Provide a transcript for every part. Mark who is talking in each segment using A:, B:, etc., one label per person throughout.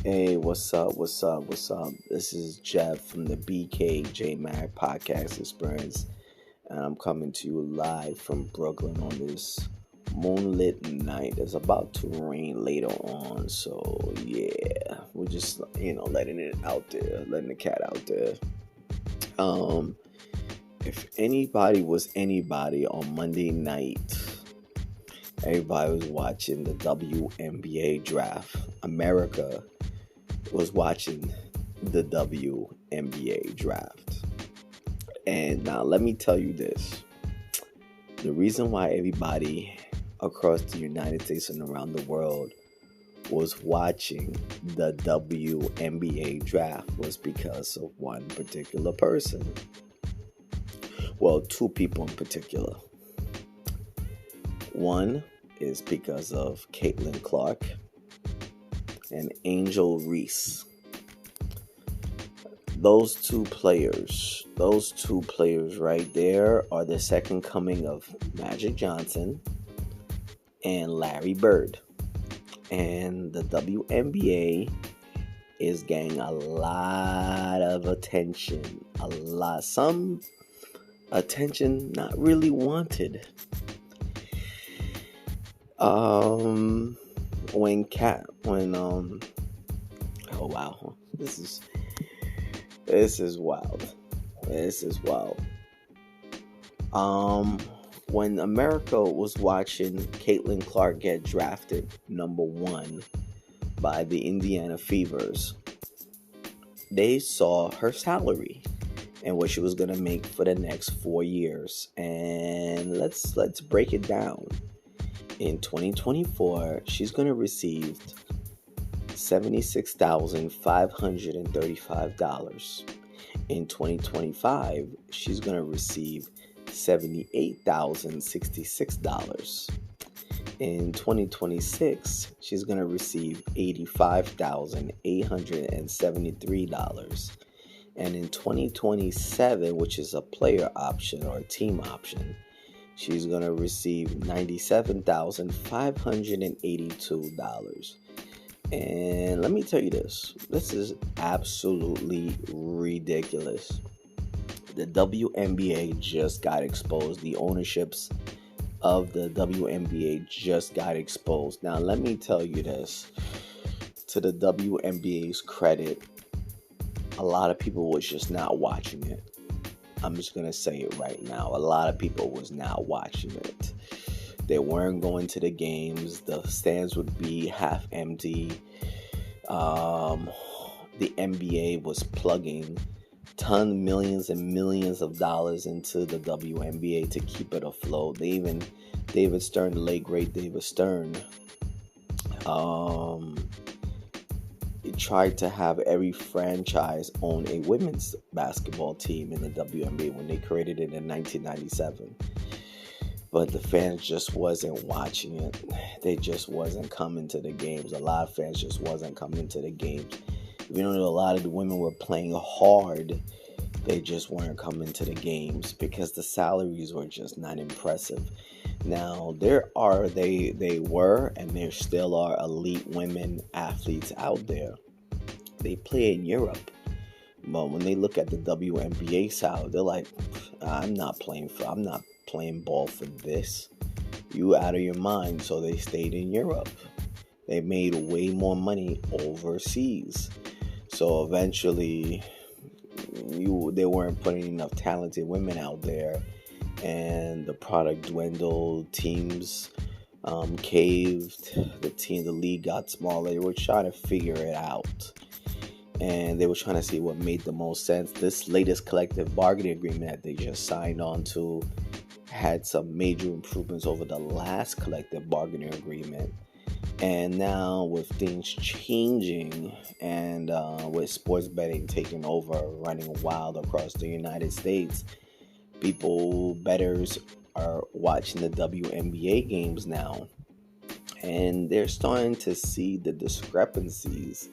A: Hey, what's up? What's up? What's up? This is Jeff from the BKJ Mag Podcast Experience, and I'm coming to you live from Brooklyn on this moonlit night. It's about to rain later on, so yeah, we're just letting it out there, letting the cat out there. Um, if anybody was anybody on Monday night, everybody was watching the WNBA draft. America was watching the WNBA draft. And now let me tell you this. The reason why everybody across the United States and around the world was watching the WNBA draft was because of one particular person. Well, two people in particular. One is because of Caitlin Clark and Angel Reese. Those two players right there are the second coming of Magic Johnson and Larry Bird. And the WNBA is getting a lot of attention. Some attention not really wanted. Oh wow, this is wild. When America was watching Caitlin Clark get drafted number 1 by the Indiana Fevers, they saw her salary and what she was gonna make for the next 4 years. And let's break it down. In 2024, she's gonna receive $76,535. In 2025, she's going to receive $78,066. In 2026, she's going to receive $85,873. And in 2027, which is a player option or a team option, she's going to receive $97,582. And let me tell you this is absolutely ridiculous. The WNBA just got exposed. The ownerships of the WNBA just got exposed. Now, let me tell you this. To the WNBA's credit, a lot of people was just not watching it. I'm just going to say it right now. A lot of people was not watching it. They weren't going to the games. The stands would be half empty. The NBA was plugging millions and millions of dollars into the WNBA to keep it afloat. David Stern, the late great David Stern, he tried to have every franchise own a women's basketball team in the WNBA when they created it in 1997. But the fans just wasn't watching it. They just wasn't coming to the games. A lot of fans just wasn't coming to the games. Even though a lot of the women were playing hard, they just weren't coming to the games because the salaries were just not impressive. Now, they were and there still are elite women athletes out there. They play in Europe. But when they look at the WNBA side, they're like, I'm not playing ball for this. You out of your mind. So they stayed in Europe. They made way more money overseas. So eventually they weren't putting enough talented women out there, and the product dwindled. Teams caved. The league got smaller. They were trying to figure it out, and they were trying to see what made the most sense. This latest collective bargaining agreement that they just signed on to had some major improvements over the last collective bargaining agreement. And now with things changing and with sports betting taking over, running wild across the United States, bettors are watching the WNBA games now. And they're starting to see the discrepancies.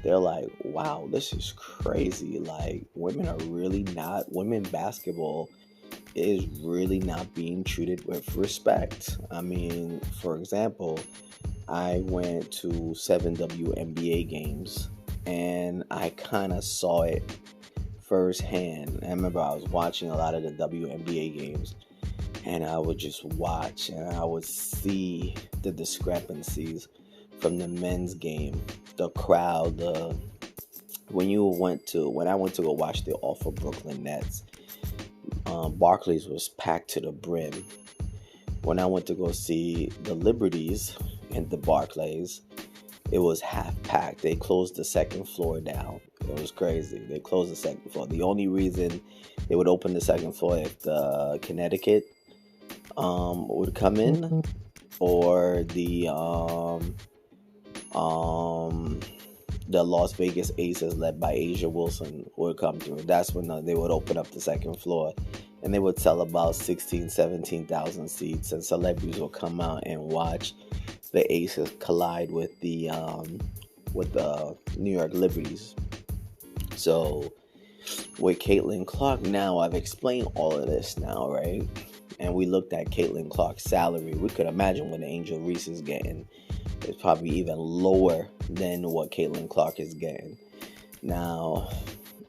A: They're like, wow, this is crazy. Like, women basketball is really not being treated with respect. I mean, for example, I went to 7 WNBA games, and I kind of saw it firsthand. I remember I was watching a lot of the WNBA games, and I would just watch, and I would see the discrepancies from the men's game, the crowd, when I went to go watch the awful Brooklyn Nets, Barclays was packed to the brim. When I went to go see the Liberties in the Barclays, it was half packed. They closed the second floor down. It was crazy. They closed the second floor. The only reason they would open the second floor if the Connecticut would come in, or the Las Vegas Aces led by Asia Wilson would come through. That's when they would open up the second floor, and they would sell about 17,000 seats, and celebrities would come out and watch the Aces collide with the New York Liberties. So with Caitlin Clark, now I've explained all of this now, right? And we looked at Caitlin Clark's salary. We could imagine what Angel Reese is getting. It's probably even lower than what Caitlin Clark is getting. Now,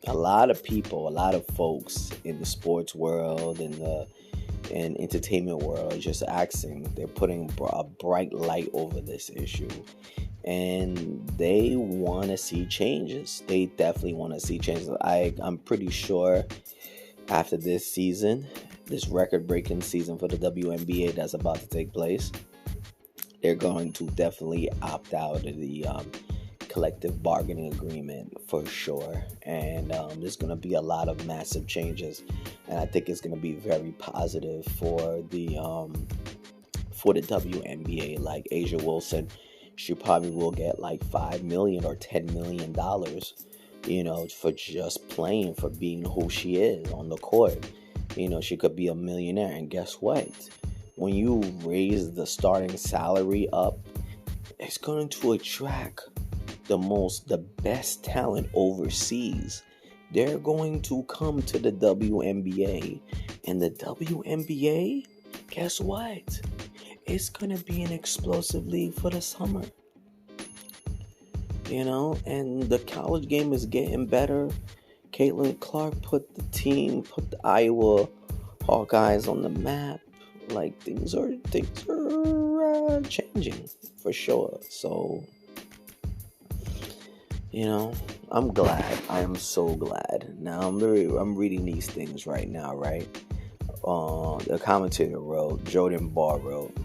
A: a lot of people, a lot of folks in the sports world and the entertainment world are just asking. They're putting a bright light over this issue, and they want to see changes. They definitely want to see changes. I'm pretty sure after this season, this record-breaking season for the WNBA that's about to take place, they're going to definitely opt out of the collective bargaining agreement for sure. And there's going to be a lot of massive changes, and I think it's going to be very positive for the WNBA. Like Asia Wilson, she probably will get like $5 million or $10 million, for just playing, for being who she is on the court. She could be a millionaire, and guess what? When you raise the starting salary up, it's going to attract the best talent overseas. They're going to come to the WNBA, and the WNBA, guess what? It's going to be an explosive league for the summer. And the college game is getting better. Caitlin Clark put the Iowa Hawkeyes on the map. Like, things are changing for sure. So, I'm glad. I am so glad. Now I'm reading these things right now, right? The commentator wrote, Jordan Barr wrote,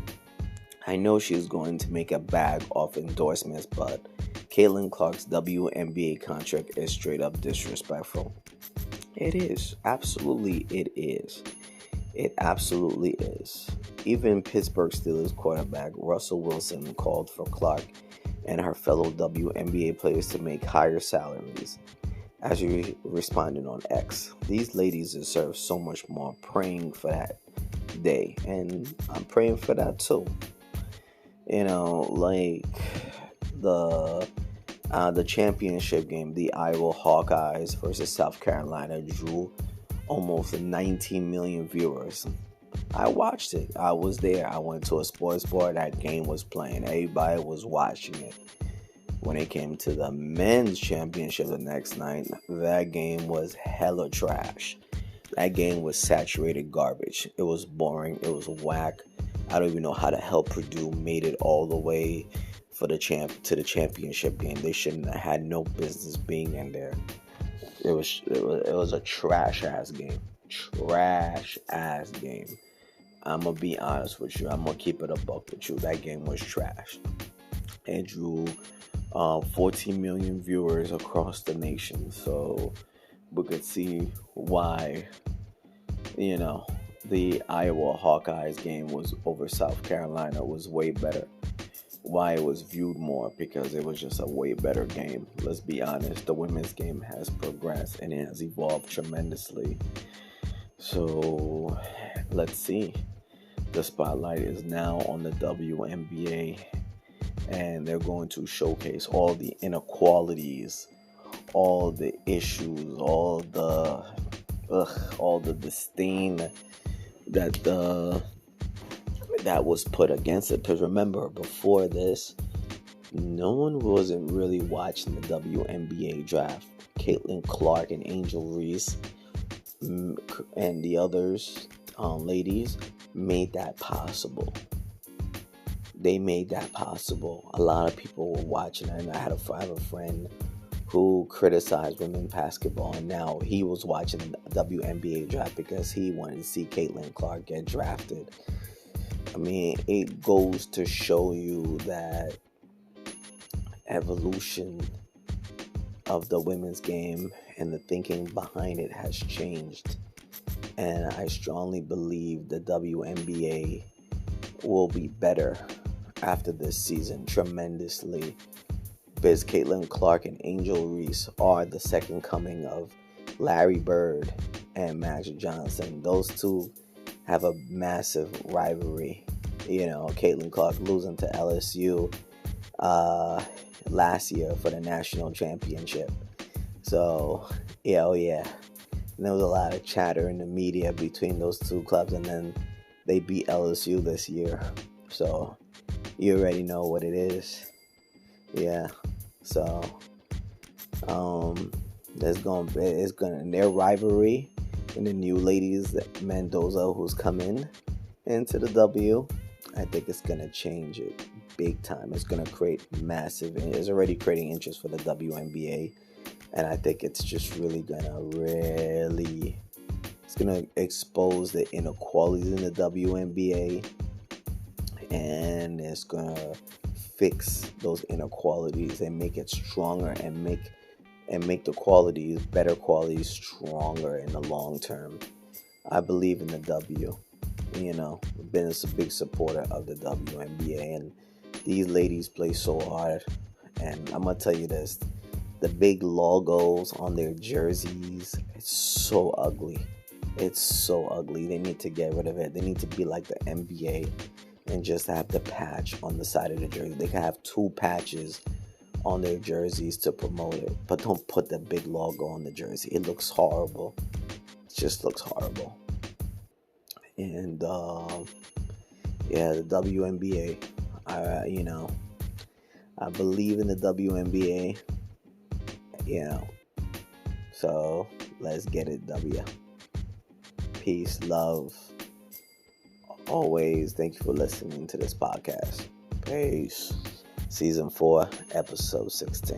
A: I know she's going to make a bag off endorsements, but Caitlin Clark's WNBA contract is straight up disrespectful. It is. Absolutely it is. It absolutely is. Even Pittsburgh Steelers quarterback Russell Wilson called for Clark and her fellow WNBA players to make higher salaries. As she responded on X, these ladies deserve so much more. Praying for that day. And I'm praying for that too. Like the championship game, the Iowa Hawkeyes versus South Carolina, drew almost 19 million viewers. I watched it. I was there. I went to a sports bar. That game was playing. Everybody was watching it. When it came to the men's championship the next night, that game was hella trash. That game was saturated garbage. It was boring. It was whack. I don't even know how the hell Purdue made it all the way to the championship game. They shouldn't have had no business being in there. It was a trash ass game. Trash ass game. I'm gonna be honest with you. I'm gonna keep it a buck with you. That game was trash. It drew 14 million viewers across the nation. So we could see why, the Iowa Hawkeyes game was over South Carolina was way better. Why it was viewed more, because it was just a way better game. Let's be honest, the women's game has progressed and it has evolved tremendously. So let's see. The spotlight is now on the WNBA, and they're going to showcase all the inequalities, all the issues, all the disdain that the that was put against it. Because remember, before this, no one wasn't really watching the WNBA draft. Caitlin Clark and Angel Reese and the others, ladies, made that possible. They made that possible. A lot of people were watching it, and I have a friend who criticized women's basketball, and now he was watching the WNBA draft because he wanted to see Caitlin Clark get drafted. I mean, it goes to show you that evolution of the women's game and the thinking behind it has changed. And I strongly believe the WNBA will be better after this season tremendously, because Caitlin Clark and Angel Reese are the second coming of Larry Bird and Magic Johnson. Those two have a massive rivalry. You know, Caitlin Clark losing to LSU last year for the national championship. So, yeah, oh yeah. And there was a lot of chatter in the media between those two clubs, and then they beat LSU this year. So, you already know what it is. Yeah. So, their rivalry and the new ladies, Mendoza, who's coming into the W, I think it's gonna change it big time. It's gonna create massive. It's already creating interest for the WNBA, and I think it's just really it's gonna expose the inequalities in the WNBA, and it's gonna fix those inequalities and make it stronger and make the better qualities stronger in the long term. I believe in the W. You know, I've been a big supporter of the WNBA, and these ladies play so hard. And I'm gonna tell you this: the big logos on their jerseys, it's so ugly. It's so ugly. They need to get rid of it. They need to be like the NBA and just have the patch on the side of the jersey. They can have 2 patches on their jerseys to promote it, but don't put the big logo on the jersey. It looks horrible. It just looks horrible. And yeah, the WNBA. I believe in the WNBA. So let's get it, W. Peace, love. Always, thank you for listening to this podcast. Peace. Season 4, episode 16.